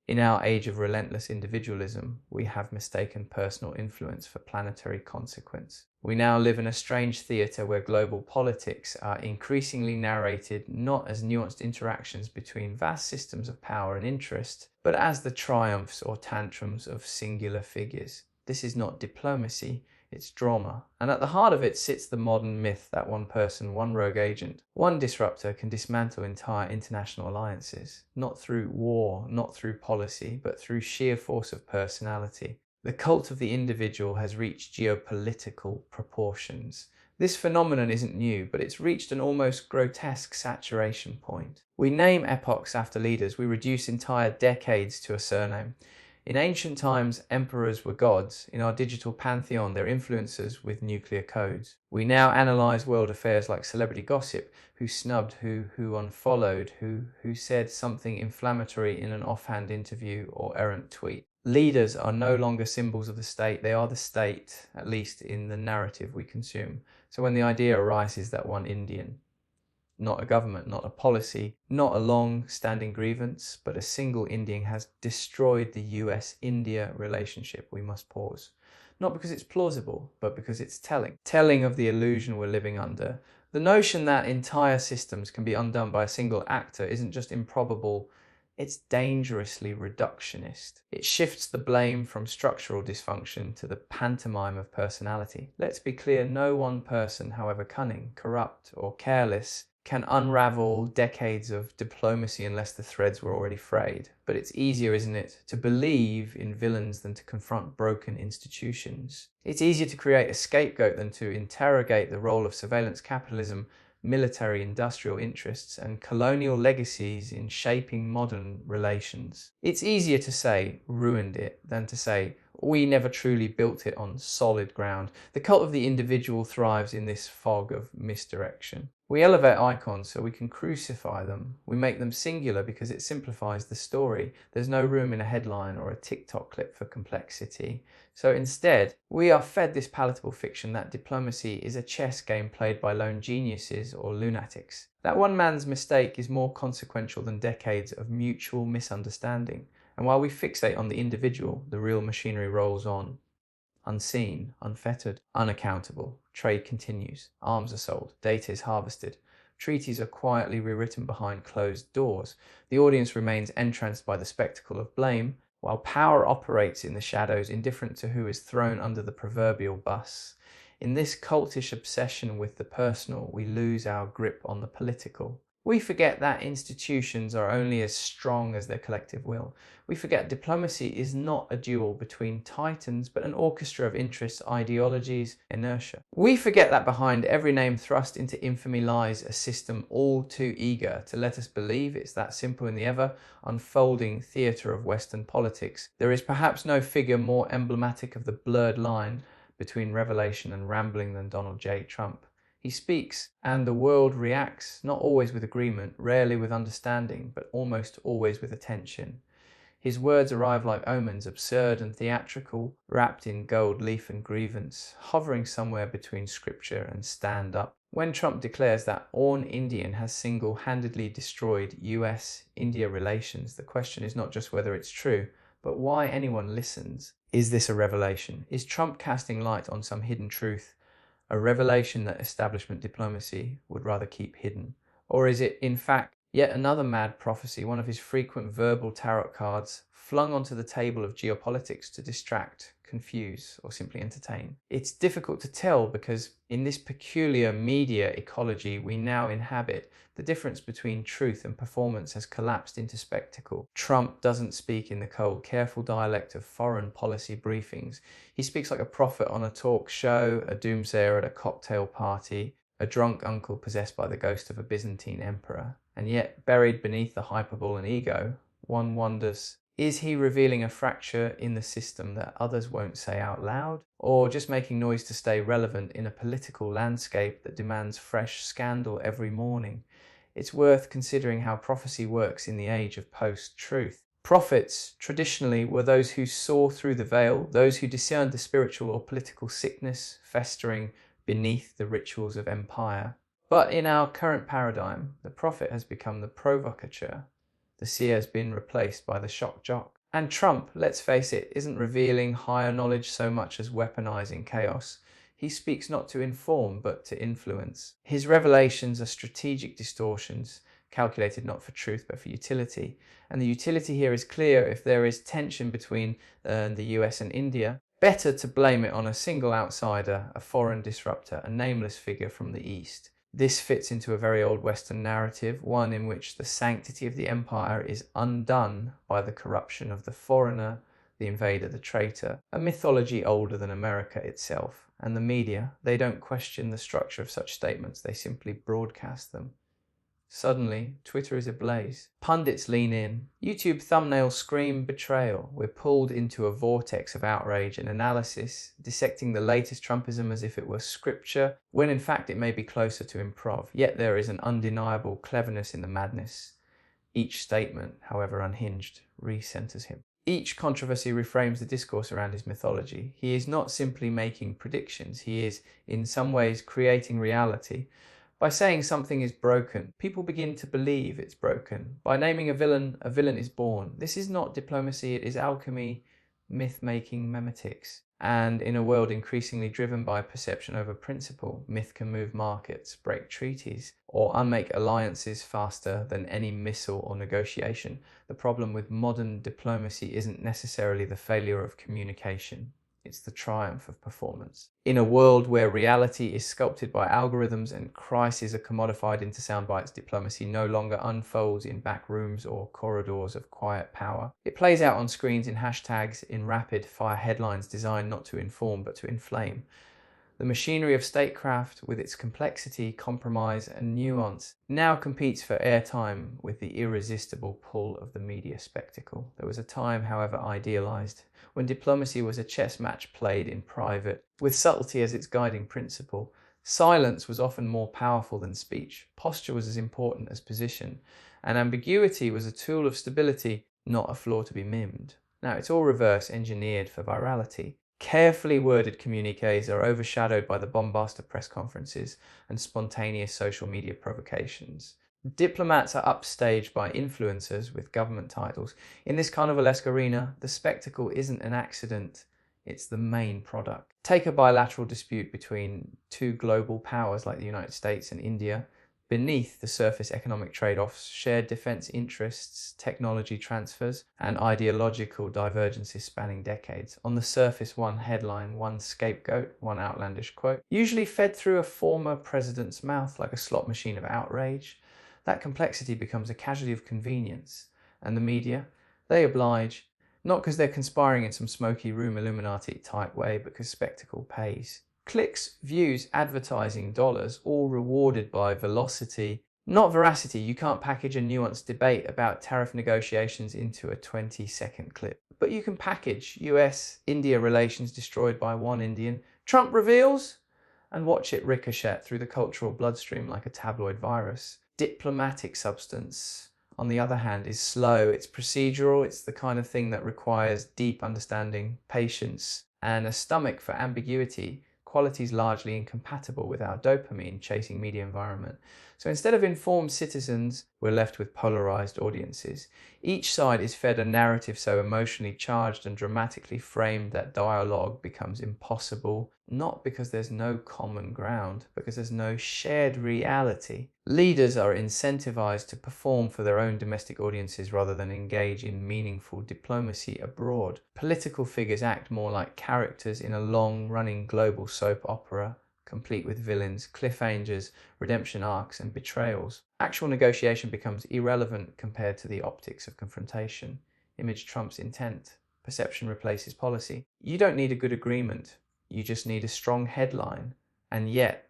In our age of relentless individualism, we have mistaken personal influence for planetary consequence. We now live in a strange theatre where global politics are increasingly narrated not as nuanced interactions between vast systems of power and interest, but as the triumphs or tantrums of singular figures. This is not diplomacy, it's drama. And at the heart of it sits the modern myth that one person, one rogue agent, one disruptor can dismantle entire international alliances, not through war, not through policy, but through sheer force of personality. The cult of the individual has reached geopolitical proportions. This phenomenon isn't new, but it's reached an almost grotesque saturation point. We name epochs after leaders, we reduce entire decades to a surname. In ancient times, emperors were gods. In our digital pantheon, they're influencers with nuclear codes. We now analyse world affairs like celebrity gossip, who snubbed who unfollowed, who said something inflammatory in an offhand interview or errant tweet. Leaders are no longer symbols of the state, they are the state, at least in the narrative we consume. So when the idea arises that one Indian, not a government, not a policy, not a long-standing grievance, but a single Indian has destroyed the US-India relationship, we must pause. Not because it's plausible, but because it's telling. Telling of the illusion we're living under. The notion that entire systems can be undone by a single actor isn't just improbable, it's dangerously reductionist. It shifts the blame from structural dysfunction to the pantomime of personality. Let's be clear, no one person, however cunning, corrupt, or careless, can unravel decades of diplomacy unless the threads were already frayed. But it's easier, isn't it, to believe in villains than to confront broken institutions. It's easier to create a scapegoat than to interrogate the role of surveillance capitalism, military industrial interests, and colonial legacies in shaping modern relations. It's easier to say, ruined it, than to say, we never truly built it on solid ground. The cult of the individual thrives in this fog of misdirection. We elevate icons so we can crucify them. We make them singular because it simplifies the story. There's no room in a headline or a TikTok clip for complexity. So instead, we are fed this palatable fiction that diplomacy is a chess game played by lone geniuses or lunatics. That one man's mistake is more consequential than decades of mutual misunderstanding. And while we fixate on the individual, the real machinery rolls on. Unseen, unfettered, unaccountable. Trade continues. Arms are sold. Data is harvested. Treaties are quietly rewritten behind closed doors. The audience remains entranced by the spectacle of blame, while power operates in the shadows, indifferent to who is thrown under the proverbial bus. In this cultish obsession with the personal, we lose our grip on the political. We forget that institutions are only as strong as their collective will. We forget diplomacy is not a duel between titans, but an orchestra of interests, ideologies, inertia. We forget that behind every name thrust into infamy lies a system all too eager to let us believe it's that simple in the ever unfolding theatre of Western politics. There is perhaps no figure more emblematic of the blurred line between revelation and rambling than Donald J. Trump. He speaks, and the world reacts, not always with agreement, rarely with understanding, but almost always with attention. His words arrive like omens, absurd and theatrical, wrapped in gold leaf and grievance, hovering somewhere between scripture and stand-up. When Trump declares that Orn Indian has single-handedly destroyed US-India relations, the question is not just whether it's true, but why anyone listens. Is this a revelation? Is Trump casting light on some hidden truth? A revelation that establishment diplomacy would rather keep hidden? Or is it, in fact, yet another mad prophecy, one of his frequent verbal tarot cards, flung onto the table of geopolitics to distract, confuse, or simply entertain? It's difficult to tell because in this peculiar media ecology we now inhabit, the difference between truth and performance has collapsed into spectacle. Trump doesn't speak in the cold, careful dialect of foreign policy briefings. He speaks like a prophet on a talk show, a doomsayer at a cocktail party, a drunk uncle possessed by the ghost of a Byzantine emperor. And yet, buried beneath the hyperbole and ego, one wonders, is he revealing a fracture in the system that others won't say out loud? Or just making noise to stay relevant in a political landscape that demands fresh scandal every morning? It's worth considering how prophecy works in the age of post-truth. Prophets, traditionally, were those who saw through the veil, those who discerned the spiritual or political sickness festering beneath the rituals of empire. But in our current paradigm, the prophet has become the provocateur, The seer has been replaced by the shock jock. And Trump, let's face it, isn't revealing higher knowledge so much as weaponizing chaos. He speaks not to inform, but to influence. His revelations are strategic distortions, calculated not for truth, but for utility. And the utility here is clear. If there is tension between the US and India, better to blame it on a single outsider, a foreign disruptor, a nameless figure from the East. This fits into a very old Western narrative, one in which the sanctity of the empire is undone by the corruption of the foreigner, the invader, the traitor, a mythology older than America itself. And the media, they don't question the structure of such statements, they simply broadcast them. Suddenly, Twitter is ablaze. Pundits lean in. YouTube thumbnails scream betrayal. We're pulled into a vortex of outrage and analysis, dissecting the latest Trumpism as if it were scripture, when in fact it may be closer to improv. Yet there is an undeniable cleverness in the madness. Each statement, however unhinged, re-centers him. Each controversy reframes the discourse around his mythology. He is not simply making predictions. He is, in some ways, creating reality. By saying something is broken, people begin to believe it's broken. By naming a villain is born. This is not diplomacy, it is alchemy, myth-making memetics. And in a world increasingly driven by perception over principle, myth can move markets, break treaties, or unmake alliances faster than any missile or negotiation. The problem with modern diplomacy isn't necessarily the failure of communication. It's the triumph of performance. In a world where reality is sculpted by algorithms and crises are commodified into sound bites, diplomacy no longer unfolds in back rooms or corridors of quiet power. It plays out on screens in hashtags, in rapid-fire headlines designed not to inform but to inflame. The machinery of statecraft, with its complexity, compromise and nuance, now competes for airtime with the irresistible pull of the media spectacle. There was a time, however idealized, when diplomacy was a chess match played in private, with subtlety as its guiding principle. Silence was often more powerful than speech, posture was as important as position, and ambiguity was a tool of stability, not a flaw to be mimed. Now, it's all reverse engineered for virality. Carefully worded communiques are overshadowed by the bombast of press conferences and spontaneous social media provocations. Diplomats are upstaged by influencers with government titles. In this carnivalesque arena, the spectacle isn't an accident, it's the main product. Take a bilateral dispute between two global powers like the United States and India. Beneath the surface economic trade-offs, shared defense interests, technology transfers, and ideological divergences spanning decades. On the surface, one headline, one scapegoat, one outlandish quote, usually fed through a former president's mouth like a slot machine of outrage. That complexity becomes a casualty of convenience. And the media, they oblige, not because they're conspiring in some smoky room Illuminati type way, but because spectacle pays. Clicks, views, advertising, dollars, all rewarded by velocity, not veracity. You can't package a nuanced debate about tariff negotiations into a 20-second clip. But you can package US-India relations destroyed by one Indian, Trump reveals, and watch it ricochet through the cultural bloodstream like a tabloid virus. Diplomatic substance, on the other hand, is slow. It's procedural. It's the kind of thing that requires deep understanding, patience, and a stomach for ambiguity, qualities largely incompatible with our dopamine chasing media environment. So instead of informed citizens, we're left with polarized audiences. Each side is fed a narrative so emotionally charged and dramatically framed that dialogue becomes impossible, not because there's no common ground, because there's no shared reality. Leaders are incentivized to perform for their own domestic audiences rather than engage in meaningful diplomacy abroad. Political figures act more like characters in a long-running global soap opera, complete with villains, cliffhangers, redemption arcs, and betrayals. Actual negotiation becomes irrelevant compared to the optics of confrontation. Image trumps intent. Perception replaces policy. You don't need a good agreement. You just need a strong headline. And yet,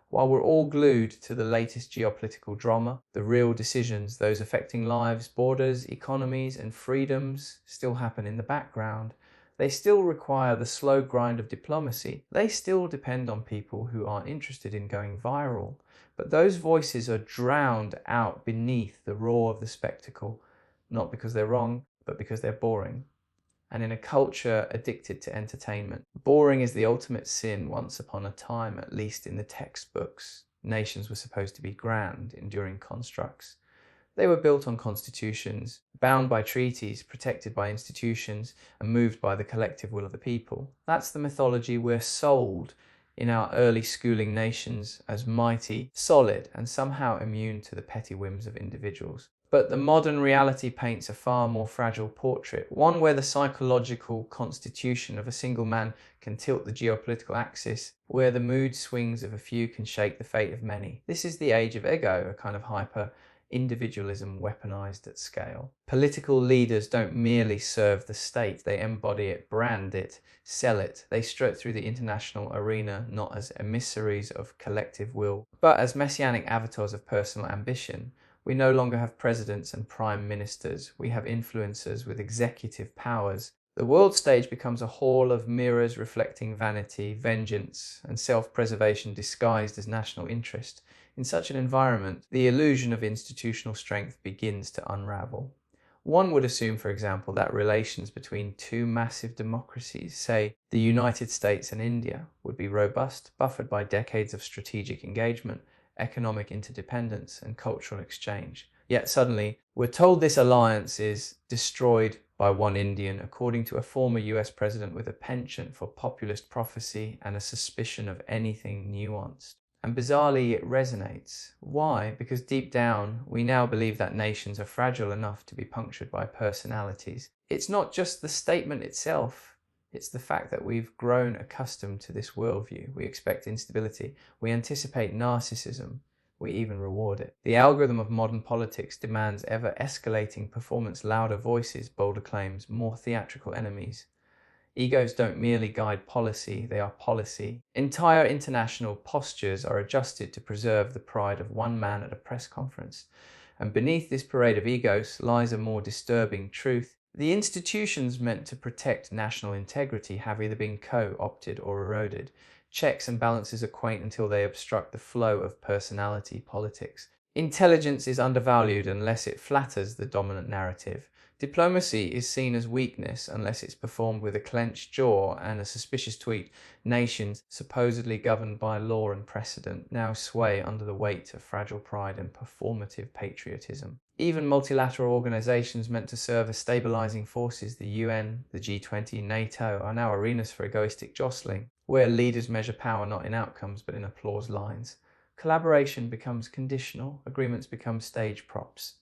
while we're all glued to the latest geopolitical drama, the real decisions, those affecting lives, borders, economies, and freedoms, still happen in the background. They still require the slow grind of diplomacy. They still depend on people who aren't interested in going viral. But those voices are drowned out beneath the roar of the spectacle, not because they're wrong, but because they're boring. And in a culture addicted to entertainment, boring is the ultimate sin. Once upon a time, at least in the textbooks, nations were supposed to be grand, enduring constructs. They were built on constitutions, bound by treaties, protected by institutions, and moved by the collective will of the people. That's the mythology we're sold in our early schooling nations as mighty, solid, and somehow immune to the petty whims of individuals. But the modern reality paints a far more fragile portrait, one where the psychological constitution of a single man can tilt the geopolitical axis, where the mood swings of a few can shake the fate of many. This is the age of ego, a kind of hyper individualism weaponized at scale. Political leaders don't merely serve the state, they embody it, brand it, sell it. They strut through the international arena not as emissaries of collective will, but as messianic avatars of personal ambition. We no longer have presidents and prime ministers, we have influencers with executive powers. The world stage becomes a hall of mirrors reflecting vanity, vengeance, and self-preservation disguised as national interest. In such an environment, the illusion of institutional strength begins to unravel. One would assume, for example, that relations between two massive democracies, say the United States and India, would be robust, buffered by decades of strategic engagement, economic interdependence, and cultural exchange. Yet suddenly, we're told this alliance is destroyed by one Indian, according to a former US president with a penchant for populist prophecy and a suspicion of anything nuanced. And bizarrely, it resonates. Why? Because deep down, we now believe that nations are fragile enough to be punctured by personalities. It's not just the statement itself, it's the fact that we've grown accustomed to this worldview. We expect instability, we anticipate narcissism, we even reward it. The algorithm of modern politics demands ever escalating performance, louder voices, bolder claims, more theatrical enemies. Egos don't merely guide policy, they are policy. Entire international postures are adjusted to preserve the pride of one man at a press conference. And beneath this parade of egos lies a more disturbing truth. The institutions meant to protect national integrity have either been co-opted or eroded. Checks and balances are quaint until they obstruct the flow of personality politics. Intelligence is undervalued unless it flatters the dominant narrative. Diplomacy is seen as weakness unless it's performed with a clenched jaw and a suspicious tweet. Nations, supposedly governed by law and precedent, now sway under the weight of fragile pride and performative patriotism. Even multilateral organizations meant to serve as stabilizing forces, the UN, the G20, NATO, are now arenas for egoistic jostling, where leaders measure power not in outcomes but in applause lines. Collaboration becomes conditional, agreements become stage props.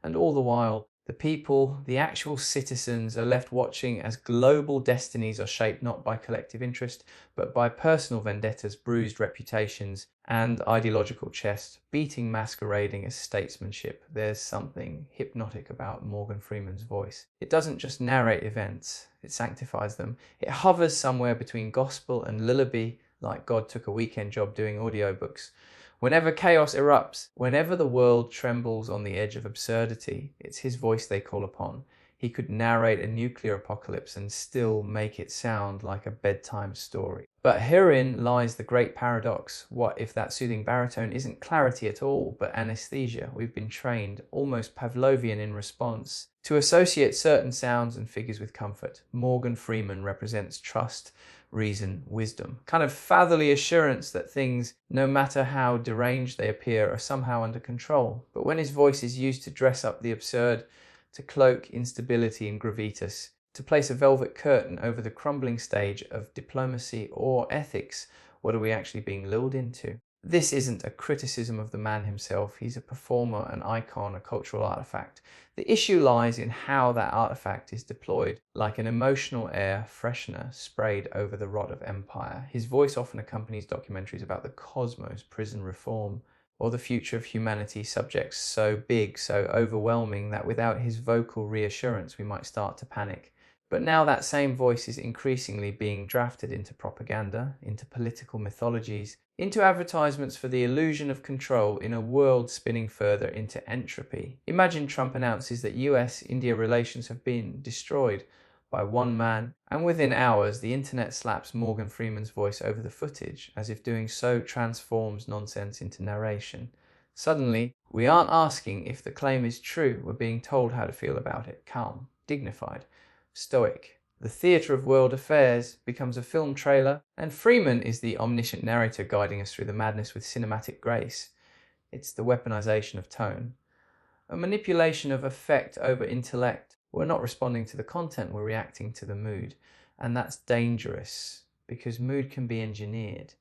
And all the while, the people, the actual citizens, are left watching as global destinies are shaped not by collective interest, but by personal vendettas, bruised reputations, and ideological chess, beating masquerading as statesmanship. There's something hypnotic about Morgan Freeman's voice. It doesn't just narrate events, it sanctifies them. It hovers somewhere between gospel and lullaby, like God took a weekend job doing audiobooks. Whenever chaos erupts, whenever the world trembles on the edge of absurdity, it's his voice they call upon. He could narrate a nuclear apocalypse and still make it sound like a bedtime story. But herein lies the great paradox. What if that soothing baritone isn't clarity at all, but anesthesia? We've been trained, almost Pavlovian in response, to associate certain sounds and figures with comfort. Morgan Freeman represents trust, reason, wisdom. Kind of fatherly assurance that things, no matter how deranged they appear, are somehow under control. But when his voice is used to dress up the absurd, to cloak instability and gravitas, to place a velvet curtain over the crumbling stage of diplomacy or ethics, what are we actually being lulled into? This isn't a criticism of the man himself. He's a performer, an icon, a cultural artifact. The issue lies in how that artifact is deployed, like an emotional air freshener sprayed over the rod of empire. His voice often accompanies documentaries about the cosmos, prison reform, or the future of humanity, subjects so big, so overwhelming that without his vocal reassurance we might start to panic. But now that same voice is increasingly being drafted into propaganda, into political mythologies, into advertisements for the illusion of control in a world spinning further into entropy. Imagine Trump announces that US-India relations have been destroyed by one man, and within hours the internet slaps Morgan Freeman's voice over the footage, as if doing so transforms nonsense into narration. Suddenly, we aren't asking if the claim is true, we're being told how to feel about it, calm, dignified, stoic. The theatre of world affairs becomes a film trailer, and Freeman is the omniscient narrator guiding us through the madness with cinematic grace. It's the weaponization of tone. a manipulation of effect over intellect. We're not responding to the content, we're reacting to the mood. And that's dangerous because mood can be engineered.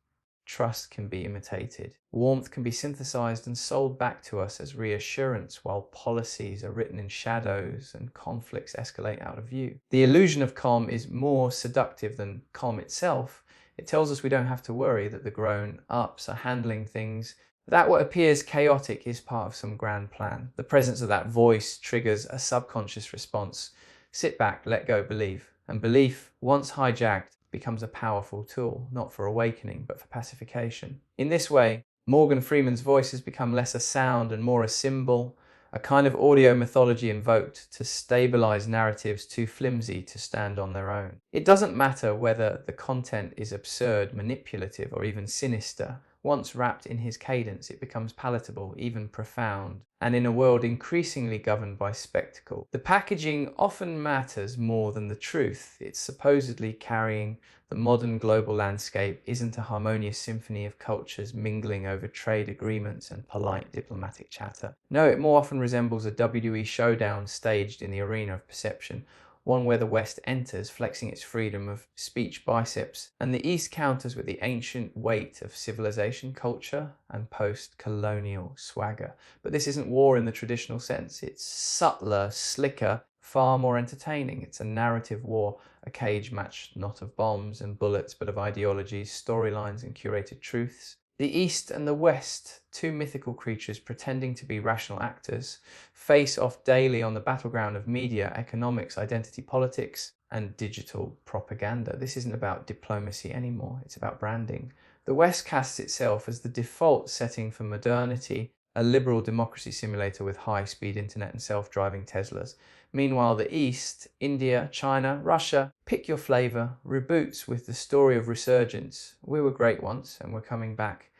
Trust can be imitated. Warmth can be synthesized and sold back to us as reassurance, while policies are written in shadows and conflicts escalate out of view. The illusion of calm is more seductive than calm itself. It tells us we don't have to worry, that the grown-ups are handling things, that what appears chaotic is part of some grand plan. The presence of that voice triggers a subconscious response. Sit back, let go, believe. And belief, once hijacked, becomes a powerful tool, not for awakening, but for pacification. In this way, Morgan Freeman's voice has become less a sound and more a symbol, a kind of audio mythology invoked to stabilize narratives too flimsy to stand on their own. It doesn't matter whether the content is absurd, manipulative, or even sinister. Once wrapped in his cadence, it becomes palatable, even profound. And in a world increasingly governed by spectacle, the packaging often matters more than the truth. It's supposedly carrying the modern global landscape isn't a harmonious symphony of cultures mingling over trade agreements and polite diplomatic chatter. No, it more often resembles a WWE showdown staged in the arena of perception, one where the West enters, flexing its freedom of speech biceps, and the East counters with the ancient weight of civilization, culture, and post-colonial swagger. But this isn't war in the traditional sense. It's subtler, slicker, far more entertaining. It's a narrative war, a cage match not of bombs and bullets, but of ideologies, storylines, and curated truths. The East and the West, two mythical creatures pretending to be rational actors, face off daily on the battleground of media, economics, identity politics, and digital propaganda. This isn't about diplomacy anymore, it's about branding. The West casts itself as the default setting for modernity, a liberal democracy simulator with high-speed internet and self-driving Teslas. Meanwhile, the East, India, China, Russia, pick your flavor, reboots with the story of resurgence. We were great once and we're coming back,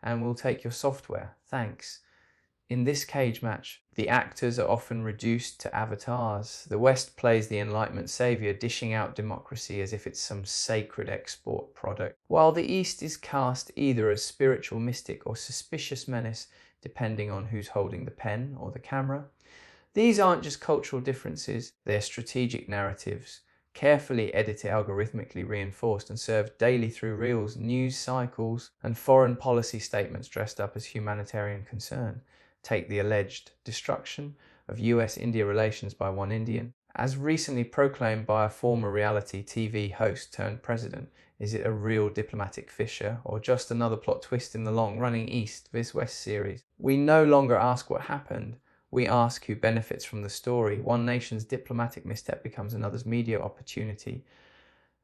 and we'll take your software, thanks. In this cage match, the actors are often reduced to avatars. The West plays the Enlightenment savior, dishing out democracy as if it's some sacred export product, while the East is cast either as spiritual mystic or suspicious menace, depending on who's holding the pen or the camera. These aren't just cultural differences, they're strategic narratives, carefully edited, algorithmically reinforced, and served daily through reels, news cycles, and foreign policy statements dressed up as humanitarian concern. Take the alleged destruction of US-India relations by one Indian, as recently proclaimed by a former reality TV host turned president. Is it a real diplomatic fissure, or just another plot twist in the long-running East vs West series? We no longer ask what happened, we ask who benefits from the story. One nation's diplomatic misstep becomes another's media opportunity.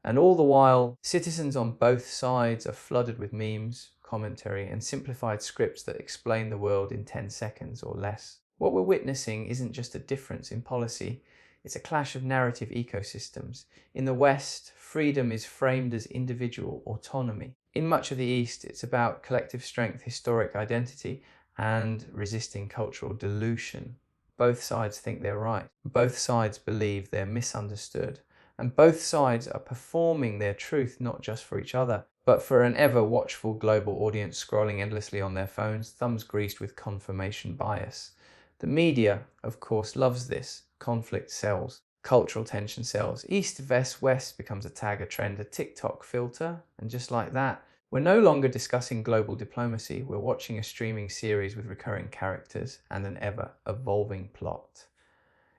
And all the while, citizens on both sides are flooded with memes, commentary, and simplified scripts that explain the world in 10 seconds or less. What we're witnessing isn't just a difference in policy, it's a clash of narrative ecosystems. In the West, freedom is framed as individual autonomy. In much of the East, it's about collective strength, historic identity, and resisting cultural dilution. Both sides think they're right. Both sides believe they're misunderstood. And both sides are performing their truth not just for each other, but for an ever-watchful global audience scrolling endlessly on their phones, thumbs greased with confirmation bias. The media, of course, loves this. Conflict sells. Cultural tension sells. East vs West becomes a tag, a trend, a TikTok filter, and just like that, we're no longer discussing global diplomacy, we're watching a streaming series with recurring characters and an ever-evolving plot.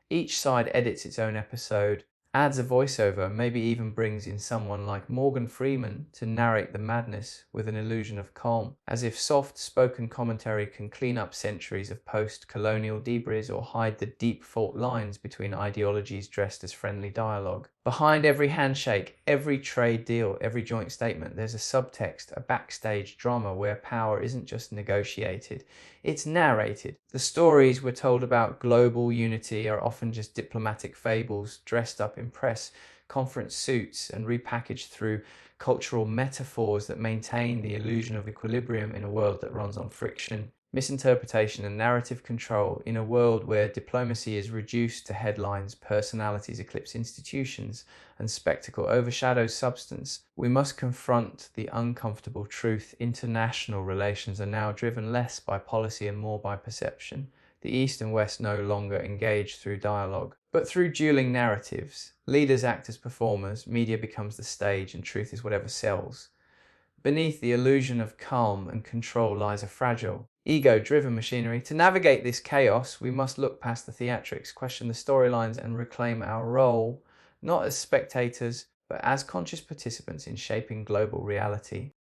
Each side edits its own episode, adds a voiceover, maybe even brings in someone like Morgan Freeman to narrate the madness with an illusion of calm, as if soft-spoken commentary can clean up centuries of post-colonial debris or hide the deep fault lines between ideologies dressed as friendly dialogue. Behind every handshake, every trade deal, every joint statement, there's a subtext, a backstage drama where power isn't just negotiated, it's narrated. The stories we're told about global unity are often just diplomatic fables dressed up in press conference suits and repackaged through cultural metaphors that maintain the illusion of equilibrium in a world that runs on friction, misinterpretation, and narrative control. In a world where diplomacy is reduced to headlines, personalities eclipse institutions, and spectacle overshadows substance, we must confront the uncomfortable truth. International relations are now driven less by policy and more by perception. The East and West no longer engage through dialogue, but through dueling narratives. Leaders act as performers, media becomes the stage, and truth is whatever sells. Beneath the illusion of calm and control lies a fragile, ego-driven machinery. To navigate this chaos, we must look past the theatrics, question the storylines, and reclaim our role, not as spectators, but as conscious participants in shaping global reality.